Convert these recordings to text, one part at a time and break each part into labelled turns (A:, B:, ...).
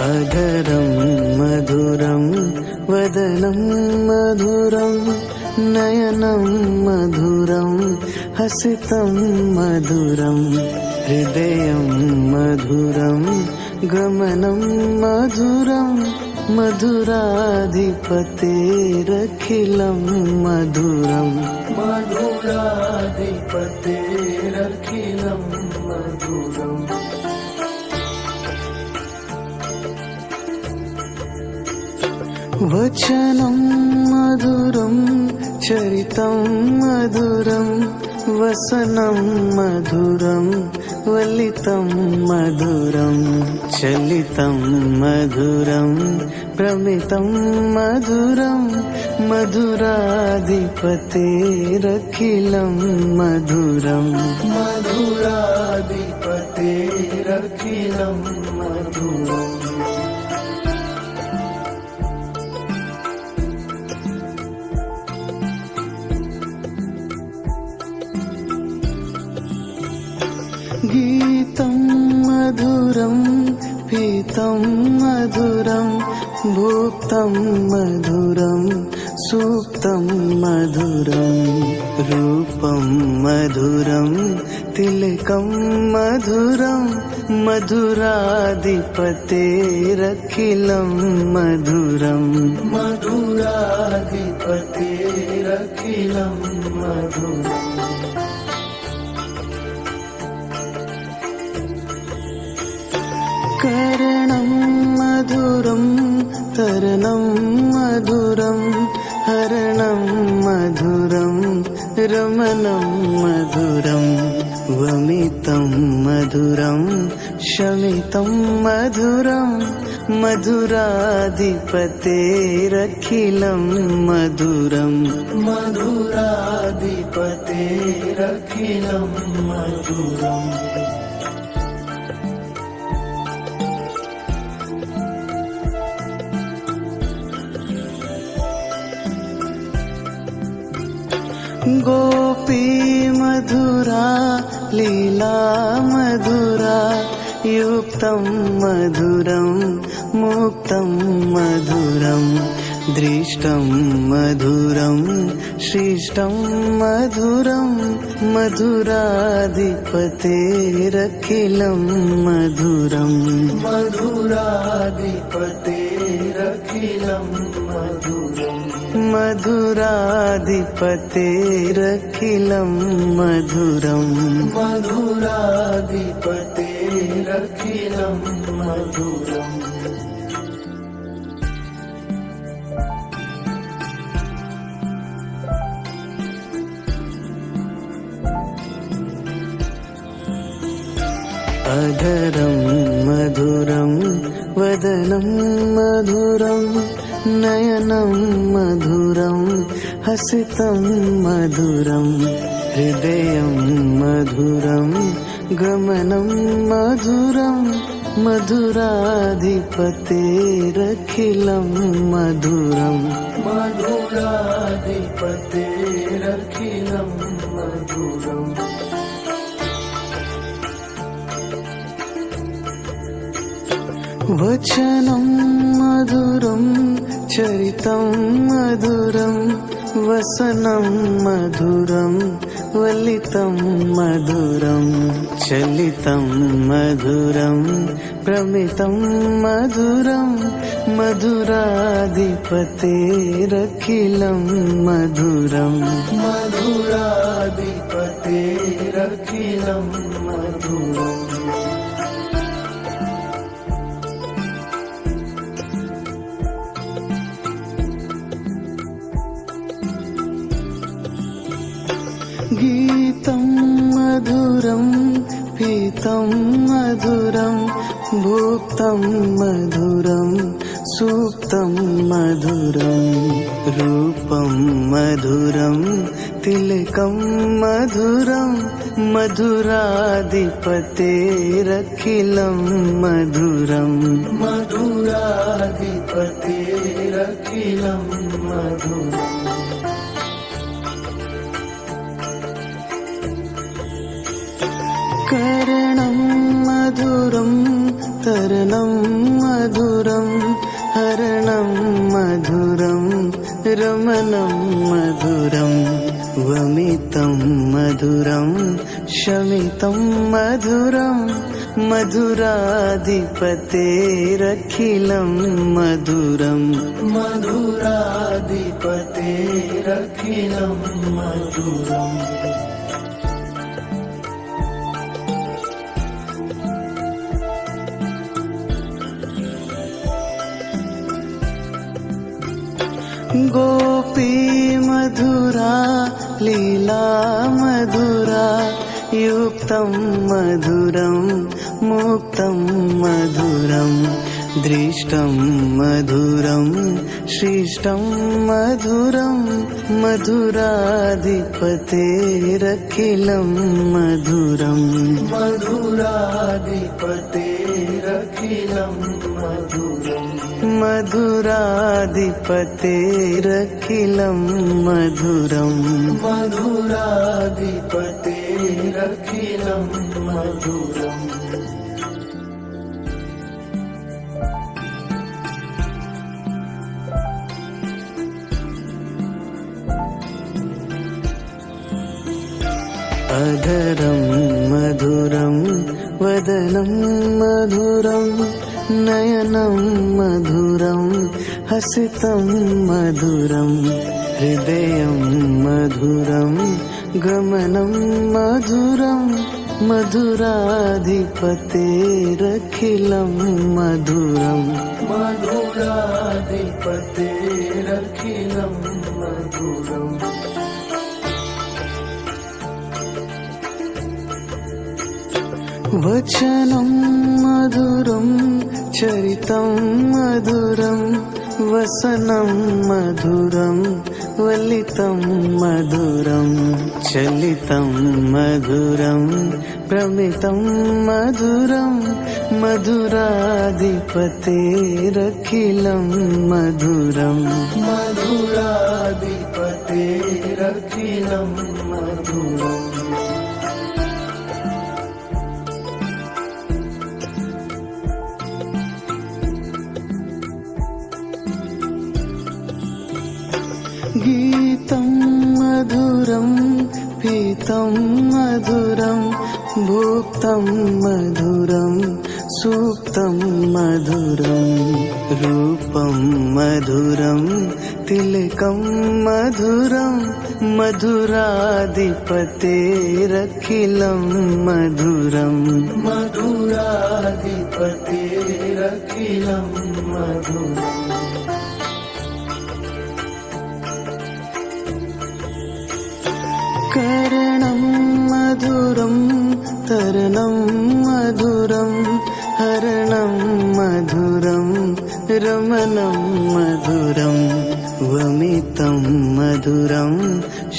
A: अधरं मधुरं वदनं मधुरं नयनं मधुरं हसितं मधुरं हृदयं मधुरं गमनं मधुरं मधुराधिपतेरखिलं मधुरं मधुराधिपतेरखिलं मधुरम्। वचनं मधुरं चरितं मधुरं वसनं मधुरं वलितं मधुरं चलितं मधुरं प्रमितं मधुरं मधुराधिपतेरखिलं मधुरं मधुराधिपतेरखिलं मधुरम्। गीतं मधुरं पीतं मधुरं भुक्तं मधुरं सूक्तं मधुरं रूपं मधुरं तिलकं मधुरं मधुराधिपतेरखिलं मधुरं मधुराधिपतेरखिलं मधुरम्। करणं मधुरं तरणं मधुरं हरणं मधुरं रमणं मधुरं वमितं मधुरं शमितं मधुरं मधुराधिपतेरखिलं मधुरं मधुराधिपतेरखिलं मधुरम्। गोपी मधुरा लीला मधुरा युक्तं मधुरं मुक्तं मधुरं दृष्टं मधुरं शिष्टं मधुरं मधुराधिपतेरखिलं मधुरं मधुराधिपतेरखिलं मधुरम् मधुराधिपतेरखिलं मधुरं मधुराधिपतेरखिलं मधुरम्। अधरं मधुरं वदनं मधुरं नयनं मधुरं हसितं मधुरं हृदयं मधुरं गमनं मधुरं मधुराधिपतेरखिलं मधुरं मधुराधिपतेरखिलं मधुरम्। वचनं मधुरं चरितं मधुरं वसनं मधुरं वलितं मधुरं चलितं मधुरं प्रमितं मधुरं मधुराधिपतेरखिलं मधुरं मधुराधिपतेरखिलं मधुरम्। गीतं मधुरं पीतं मधुरं भुक्तं मधुरं सूक्तं मधुरं रूपं मधुरं तिलकं मधुरं मधुराधिपतेरखिलं मधुरं मधुराधिपतेरखिलं मधुरम्। करणं मधुरं तरणं मधुरं रमणं मधुरं वमितं मधुरं शमितं मधुरं मधुराधिपतेरखिलं मधुरं मधुराधिपतेरखिलं मधुरम् गोपी मधुरा लीला मधुरा युक्तं मधुरं मुक्तं मधुरं दृष्टं मधुरं शिष्टं मधुरं मधुराधिपतेरखिलं मधुरं मधुराधिपतेरखिलं मधुरम् मधुराधिपतेरखिलं मधुरं मधुराधिपतेरखिलं मधुरम् अधरं मधुरं वदनं मधुरं नयनं मधुरं हसितं मधुरं हृदयं मधुरं गमनं मधुरं मधुराधिपतेरखिलं मधुरं मधुराधिपतेरखिलं मधुरम् वचनं मधुरं चरितं मधुरं वसनं मधुरं वलितं मधुरं चलितं मधुरं प्रमितं मधुरं मधुराधिपतेरखिलं मधुरं मधुराधिपतेरखिलं मधुरम् गीतं मधुरं पीतं मधुरं भुक्तं मधुरं सूक्तं मधुरं रूपं मधुरं तिलकं मधुरं मधुराधिपतेरखिलं मधुरं मधुराधिपतेरखिलं मधुरम् करणं मधुरं तरणं मधुरं हरणं मधुरं रमणं मधुरं वमितं मधुरं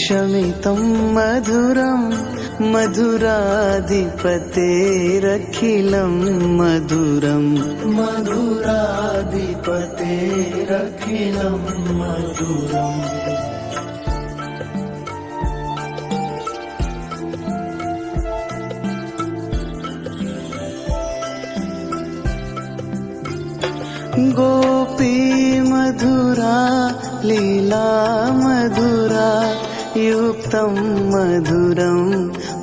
A: शमितं मधुरं मधुराधिपतेरखिलं मधुरं मधुराधिपतेरखिलं मधुरम् गोपी मधुरा लीला मधुरा युक्तं मधुरं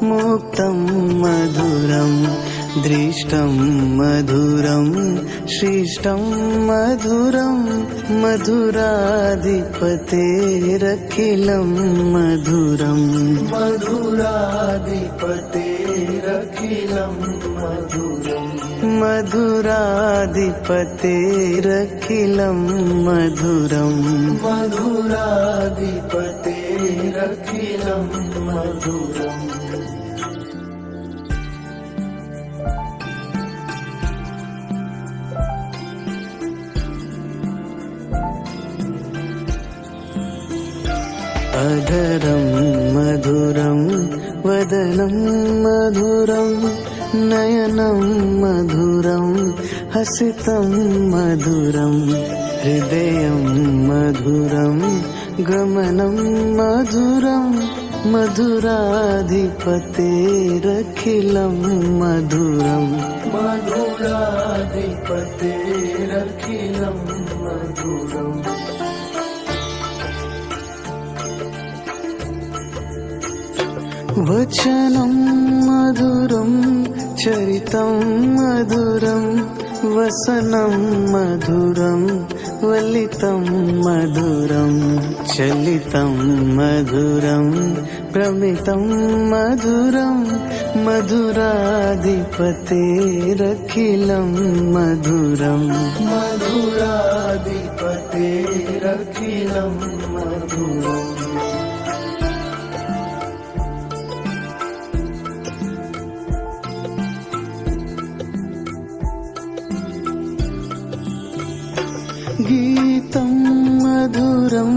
A: मुक्तं मधुरं दृष्टं मधुरं शिष्टं मधुरं मधुराधिपतेरखिलं मधुरं मधुराधिपतेरखिलं मधुरम् मधुराधिपतेरखिलं मधुरं मधुराधिपतेरखिलं मधुरम् अधरं मधुरं वदनं मधुरं नयनं मधुरं हसितं मधुरं हृदयं मधुरं गमनं मधुरं मधुराधिपतेरखिलं मधुरं मधुराधिपतेरखिलं मधुरम् वचनं मधुरं चरितं मधुरं वसनं मधुरं वलितं मधुरं चलितं मधुरं प्रमितं मधुरं मधुराधिपतेरखिलं मधुरं मधुराधिपतेरखिलं मधुरम् गीतं मधुरं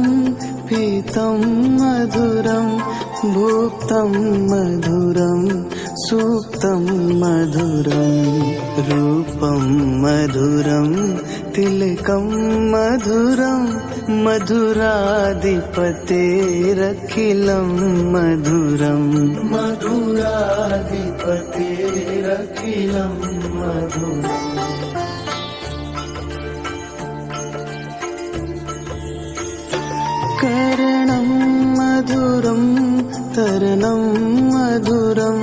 A: पीतं मधुरं भुक्तं मधुरं सूक्तं मधुरं रूपं मधुरं तिलकं मधुरं मधुराधिपतेरखिलं मधुरं मधुराधिपतेरखिलं मधुरम् करणं मधुरं तरणं मधुरं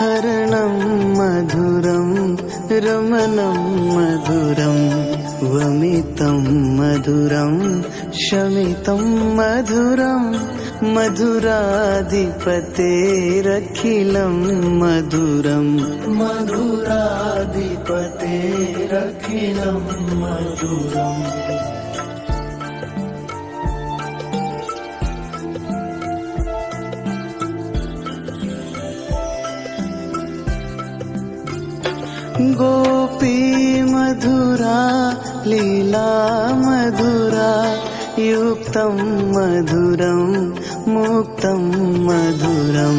A: हरणं मधुरं रमणं मधुरं वमितं मधुरं शमितं मधुरं मधुराधिपतेरखिलं मधुरं मधुराधिपतेरखिलं मधुरम् गोपी मधुरा लीला मधुरा युक्तं मधुरं मुक्तं मधुरं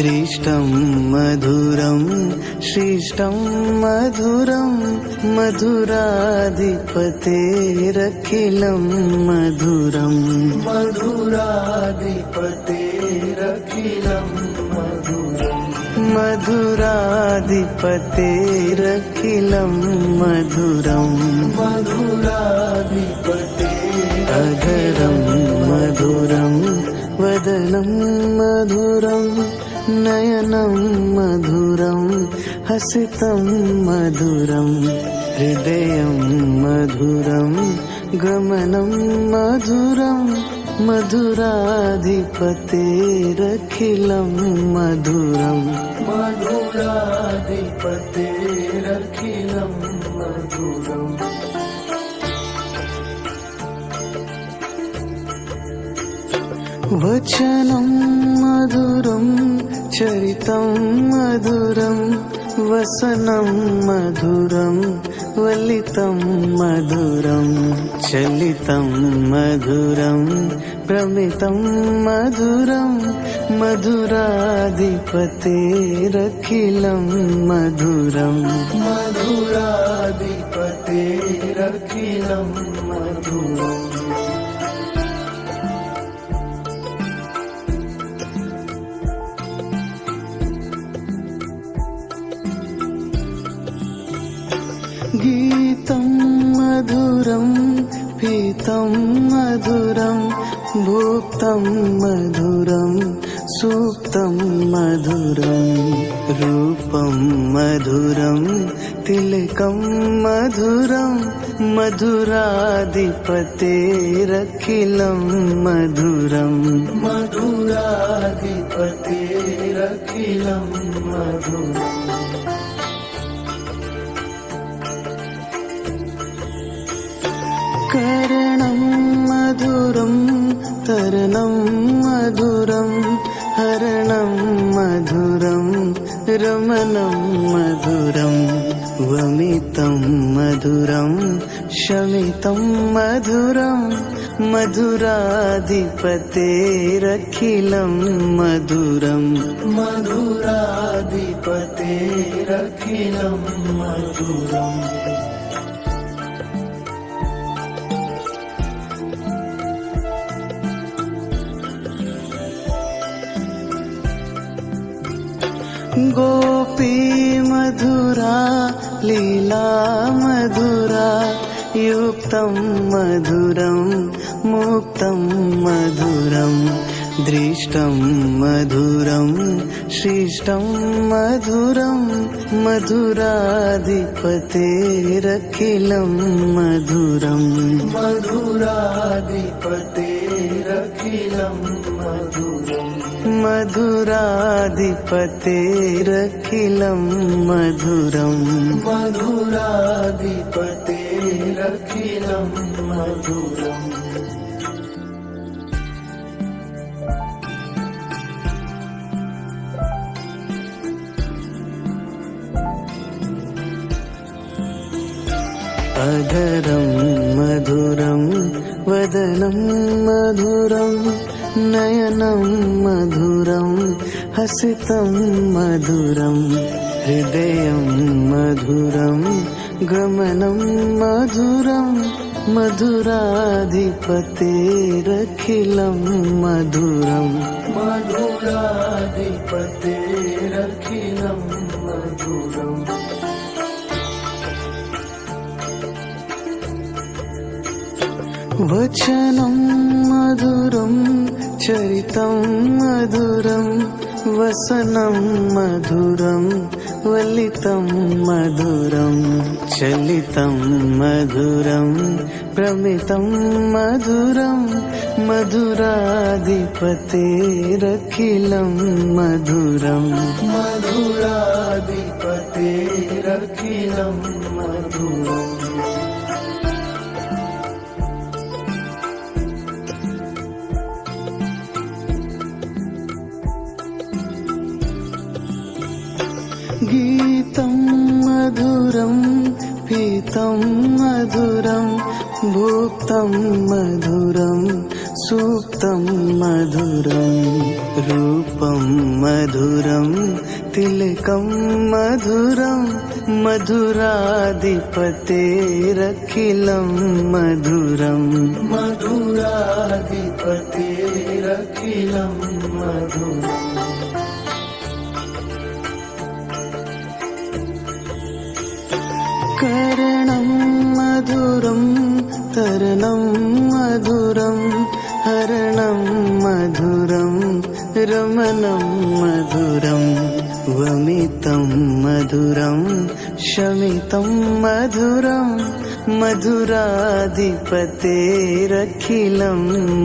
A: दृष्टं मधुरं शिष्टं मधुरं मधुराधिपतेरखिलं मधुरं मधुराधिपतेरखिलं मधुरम् मधुराधिपतेरखिलं मधुरं अधरं मधुरं वदनं मधुरं नयनं मधुरं हसितं मधुरं हृदयं मधुरं गमनं मधुरं मधुराधिपतेरखिलं मधुरं मधुराधिपतेरखिलं मधुरम् वचनं मधुरं चरितं मधुरं वसनं मधुरं वलितं मधुरं चलितं मधुरं प्रमितं मधुरं मधुराधिपतेरखिलं मधुरं मधुराधिपतेरखिलं मधुरम् गीतं मधुरं पीतं मधुरं भुक्तं मधुरं सूक्तं मधुरं रूपं मधुरं तिलकं मधुरं मधुराधिपतेरखिलं मधुरं मधुराधिपतेरखिलं मधुरम् करणं मधुरं तरणं मधुरं हरणं मधुरं रमणं मधुरं वमितं मधुरं शमितं मधुरं मधुराधिपतेरखिलं मधुरं मधुराधिपतेरखिलं मधुरम् गोपी मधुरा लीला मधुरा युक्तं मधुरं मुक्तं मधुरं दृष्टं मधुरं श्रेष्ठं मधुरं मधुराधिपतेरखिलं मधुरं मधुराधिपतेरखिलं मधुरं मधुराधिपतेरखिलं मधुरं मधुराधिपतेरखिलं मधुरम् अधरं मधुरं वदनं मधुरं नयनं मधुरं हसितं मधुरं हृदयं मधुरं गमनं मधुरं मधुराधिपतेरखिलं मधुरं मधुराधिपतेरखिलं मधुरम् वचनं मधुरं चरितं मधुरं वसनं मधुरं वलितं मधुरं चलितं मधुरं प्रमितं मधुरं मधुराधिपतेरखिलं मधुरं मधुराधिपतेरखिलं मधुरम् गीतं मधुरं पीतं मधुरं भुक्तं मधुरं सुप्तं मधुरं रूपं मधुरं तिलकं मधुरं मधुराधिपतेरखिलं मधुरं मधुराधिपतेरखिलं मधुरम् करणं मधुरं तरणं मधुरं हरणं मधुरं रमणं मधुरं वमितं मधुरं शमितं मधुरं मधुराधिपतेरखिलं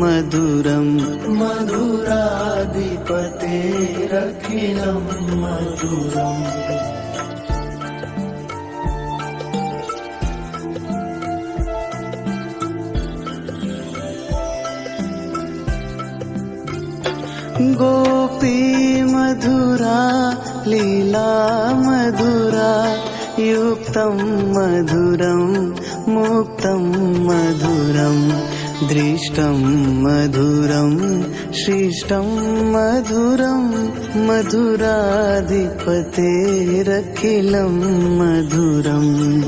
A: मधुरं मधुराधिपतेरखिलं मधुरम् गोपी मधुरा लीला मधुरा युक्तं मधुरं मुक्तं मधुरं दृष्टं मधुरं श्रेष्ठं मधुरं मधुराधिपतेरखिलं मधुरं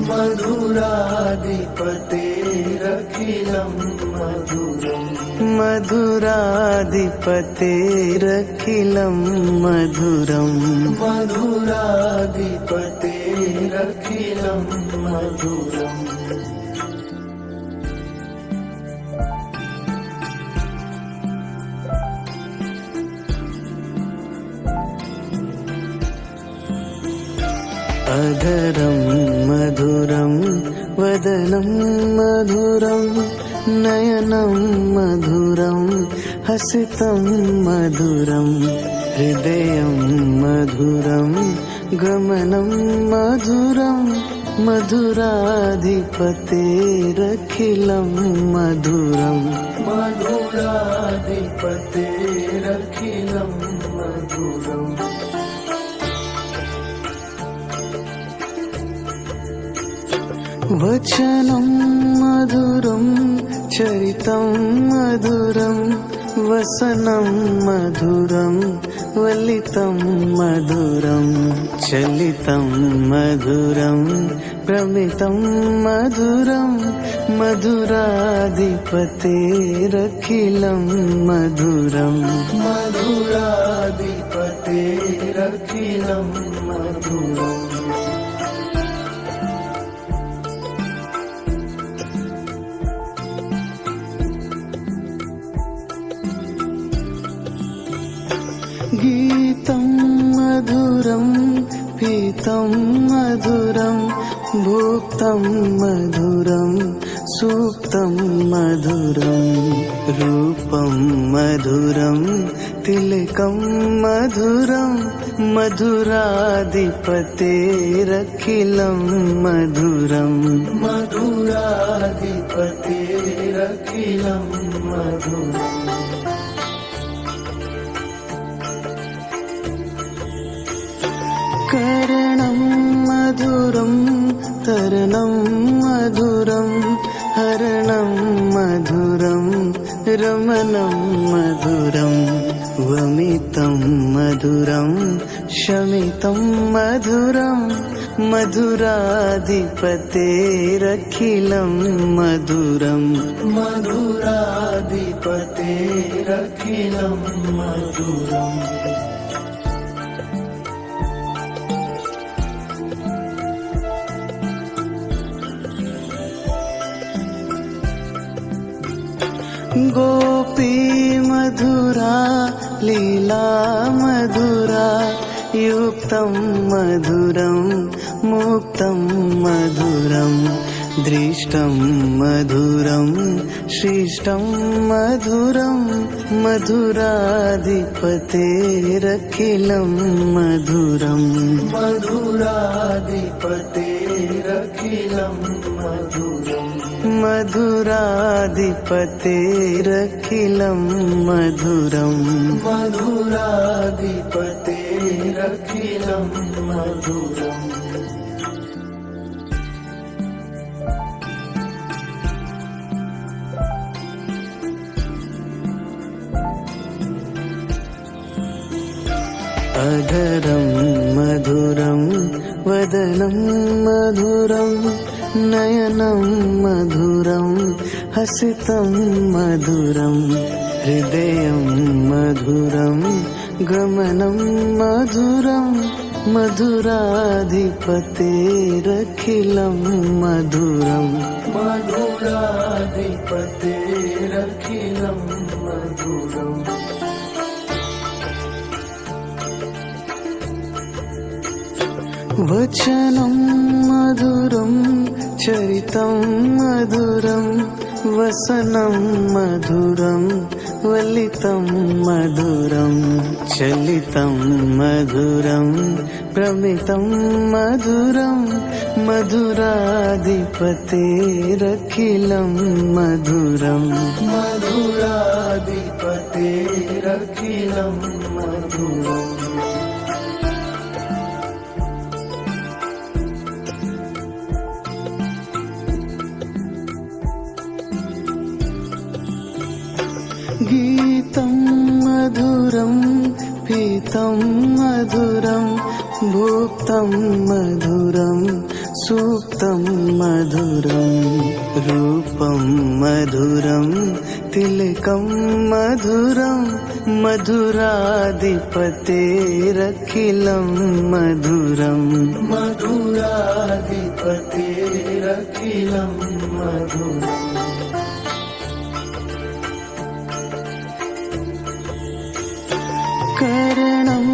A: मधुराधिपतेरखिलं मधुरम् मधुराधिपतेरखिलं मधुरं मधुराधिपतेरखिलं मधुरम् अधरं मधुरं वदनं मधुरं नयनं मधुरं हसितं मधुरं हृदयं मधुरं गमनं मधुरं मधुराधिपतेरखिलं मधुरं मधुराधिपतेरखिलं मधुरम् वचनं मधुरं चरितं मधुरं वसनं मधुरं वलितं मधुरं चलितं मधुरं प्रमितं मधुरं मधुराधिपतेरखिलं मधुरं मधुराधिपतेरखिलं मधुरम् गीतं मधुरं पीतं मधुरं भुक्तं मधुरं सूक्तं मधुरं रूपं मधुरं तिलकं मधुरं मधुराधिपतेरखिलं मधुरं मधुराधिपतेरखिलं मधुरम् करणं मधुरं तरणं मधुरं हरणं मधुरं रमणं मधुरं वमितं मधुरं शमितं मधुरं मधुराधिपतेरखिलं मधुरं मधुराधिपतेरखिलं मधुरम् गोपी मधुरा लीला मधुरा युक्तं मधुरं मुक्तं मधुरं दृष्टं मधुरं शिष्टं मधुरं मधुराधिपतेरखिलं मधुरं मधुराधिपतेरखिलं मधुरम् मधुराधिपतेरखिलं मधुरं मधुराधिपतेरखिलं मधुरम् अधरं मधुरं वदनं मधुरं नयनं मधुरं हसितं मधुरं हृदयं मधुरं गमनं मधुरं मधुराधिपतेरखिलं मधुरं मधुराधिपतेरखिलं मधुरम् वचनं मधुरं चरितं मधुरं वसनं मधुरं वलितं मधुरं चलितं मधुरं प्रमितं मधुरं मधुराधिपतेरखिलं मधुरं मधुराधिपतेरखिलं मधुरम् गीतं मधुरं पीतं मधुरं भुक्तं मधुरं सूक्तं मधुरं रूपं मधुरं तिलकं मधुरं मधुराधिपतेरखिलं मधुरं मधुराधिपतेरखिलं मधुरम् करणं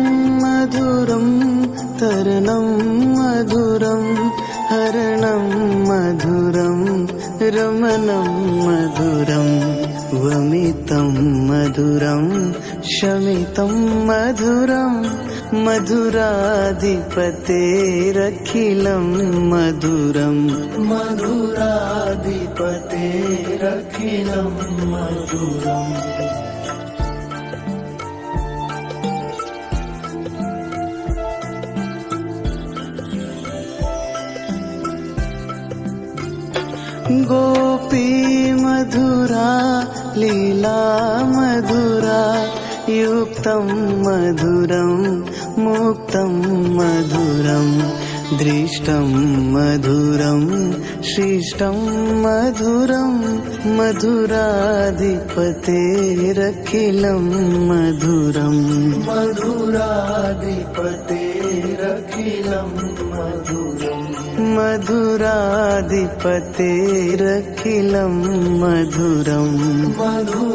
A: मधुरं तरणं मधुरं हरणं मधुरं रमणं मधुरं वमितं मधुरं शमितं मधुरं मधुराधिपतेरखिलं मधुरं मधुराधिपतेरखिलं मधुरम् गोपी मधुरा लीला मधुरा युक्तं मधुरं मुक्तं मधुरं दृष्टं मधुरं शिष्टं मधुरं मधुराधिपतेरखिलं मधुरं मधुराधिपतेरखिलं मधुरम् मधुराधिपतेरखिलं मधुरं मधुराधिपते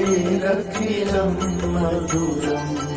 A: रखिलं मधुरम्